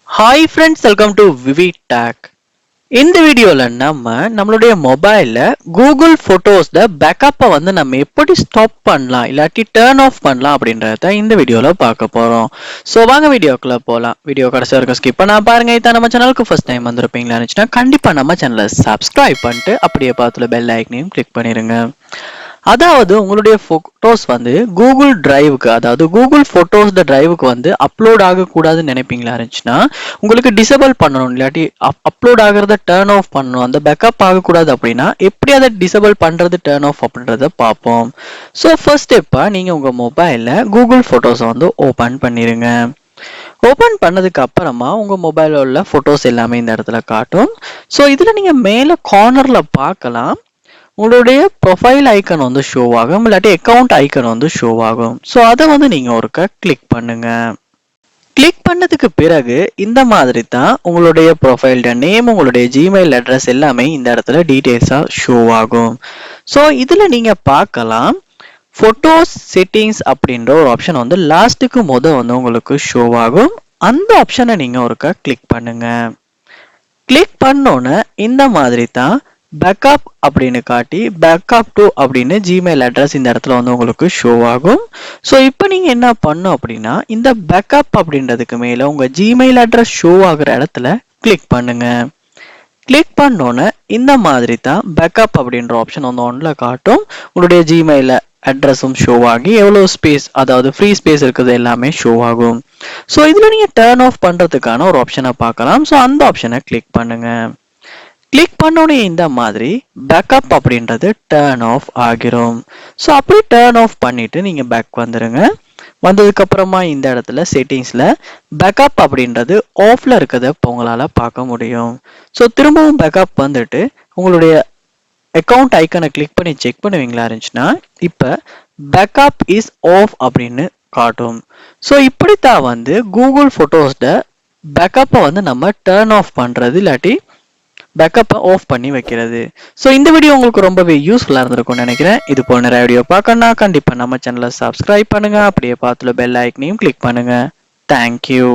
Hi friends, welcome to V V Tech. இந்த வீடியோவில் நம்மளுடைய மொபைலில் கூகுள் ஃபோட்டோஸில் பேக்கப்பை நம்ம எப்படி ஸ்டாப் பண்ணலாம் இல்லாட்டி டேர்ன் ஆஃப் பண்ணலாம் அப்படின்றத இந்த வீடியோவில் பார்க்க போகிறோம். ஸோ வாங்க வீடியோக்குள்ளே போகலாம். வீடியோ கடைசி வரைக்கும் ஸ்கிப் பண்ணா பாருங்கள். இதான் நம்ம சேனலுக்கு ஃபர்ஸ்ட் டைம் வந்திருப்பீங்களா இருந்துச்சுன்னா கண்டிப்பாக நம்ம சேனலை சப்ஸ்கிரைப் பண்ணிட்டு அப்படியே பார்த்துல பெல் ஐக்கனையும் கிளிக் பண்ணிடுங்க. அதாவது உங்களுடைய ஃபோட்டோஸ் கூகுள் டிரைவுக்கு, அதாவது கூகுள் ஃபோட்டோஸ் டிரைவுக்கு அப்லோட் ஆகக்கூடாதுன்னு நினைப்பீங்களா இருந்துச்சுன்னா உங்களுக்கு டிசேபிள் பண்ணணும் இல்லாட்டி அப்லோட் ஆகிறத டேர்ன் ஆஃப் பண்ணணும், அந்த பேக்கப் ஆகக்கூடாது அப்படின்னா எப்படி அதை டிசேபிள் பண்ணுறது டேர்ன் ஆஃப் அப்படின்றத பார்ப்போம். ஸோ ஃபர்ஸ்ட் ஸ்டெப்பாக நீங்கள் உங்கள் மொபைலில் கூகுள் ஃபோட்டோஸை ஓப்பன் பண்ணிடுங்க. ஓப்பன் பண்ணதுக்கு அப்புறமா உங்கள் மொபைலில் உள்ள ஃபோட்டோஸ் எல்லாமே இந்த இடத்துல காட்டும். ஸோ இதில் நீங்கள் மேலே கார்னரில் பார்க்கலாம், உங்களுடைய ப்ரொஃபைல் ஐக்கன் ஷோ ஆகும், இல்லாட்டி அக்கௌண்ட் ஐக்கன் ஷோ ஆகும். ஸோ அதை நீங்கள் ஒருக்க கிளிக் பண்ணுங்க. கிளிக் பண்ணதுக்கு பிறகு இந்த மாதிரி தான் உங்களுடைய ப்ரொஃபைல் நேம், உங்களுடைய ஜிமெயில் அட்ரஸ் எல்லாமே இந்த இடத்துல டீட்டெயில்ஸாக ஷோ ஆகும். ஸோ இதில் நீங்கள் பார்க்கலாம், ஃபோட்டோஸ் செட்டிங்ஸ் அப்படின்ற ஒரு ஆப்ஷன் லாஸ்ட்டுக்கு உங்களுக்கு ஷோ ஆகும். அந்த ஆப்ஷனை நீங்கள் ஒருக்க கிளிக் பண்ணுங்க. கிளிக் பண்ணோன்னே இந்த மாதிரி தான் பேக்கப் அப்படின்னு காட்டி பேக்கப் டு அப்படின்னு ஜிமெயில் அட்ரஸ் இந்த இடத்துல உங்களுக்கு ஷோ ஆகும். ஸோ இப்போ நீங்கள் என்ன பண்ணும் அப்படின்னா, இந்த பேக்கப் அப்படின்றதுக்கு மேலே உங்கள் ஜிமெயில் அட்ரஸ் ஷோ ஆகிற இடத்துல கிளிக் பண்ணுங்க. கிளிக் பண்ணோன்னே இந்த மாதிரி தான் பேக்கப் அப்படின்ற ஆப்ஷன் ஒன்றில் காட்டும். உங்களுடைய ஜிமெயில் அட்ரஸும் ஷோ ஆகி எவ்வளோ ஸ்பேஸ், அதாவது ஃப்ரீ ஸ்பேஸ் இருக்குது எல்லாமே ஷோ ஆகும். ஸோ இதில் நீங்கள் டேர்ன் ஆஃப் பண்ணுறதுக்கான ஒரு ஆப்ஷனை பார்க்கலாம். ஸோ அந்த ஆப்ஷனை கிளிக் பண்ணுங்க. கிளிக் பண்ணோடனே இந்த மாதிரி பேக்கப் அப்படின்றது டேர்ன் ஆஃப் ஆகிரும். ஸோ அப்படி டேர்ன் ஆஃப் பண்ணிட்டு நீங்கள் பேக் வந்துடுங்க. வந்ததுக்கு அப்புறமா இந்த இடத்துல செட்டிங்ஸில் பேக்கப் அப்படின்றது ஆஃப்ல இருக்கிறத இப்போ உங்களால் பார்க்க முடியும். ஸோ திரும்பவும் பேக்கப் வந்துட்டு உங்களுடைய அக்கௌண்ட் ஐக்கனை கிளிக் பண்ணி செக் பண்ணுவீங்களா இருந்துச்சுன்னா இப்போ பேக்கப் இஸ் ஆஃப் அப்படின்னு காட்டும். ஸோ இப்படித்தான் கூகுள் ஃபோட்டோஸில் பேக்கப்பை நம்ம டேர்ன் ஆஃப் பண்ணுறது இல்லாட்டி பேக்கப்பை ஆஃப் பண்ணி வைக்கிறது. ஸோ இந்த வீடியோ உங்களுக்கு ரொம்பவே யூஸ்ஃபுல்லாக இருந்திருக்கும்னு நினைக்கிறேன். இது போல் நிறைய வீடியோ பார்க்கணும்னா கண்டிப்பாக நம்ம சேனலை சப்ஸ்கிரைப் பண்ணுங்க, அப்படியே பார்த்துல பெல் ஐக்கனையும் கிளிக் பண்ணுங்க. தேங்க்யூ.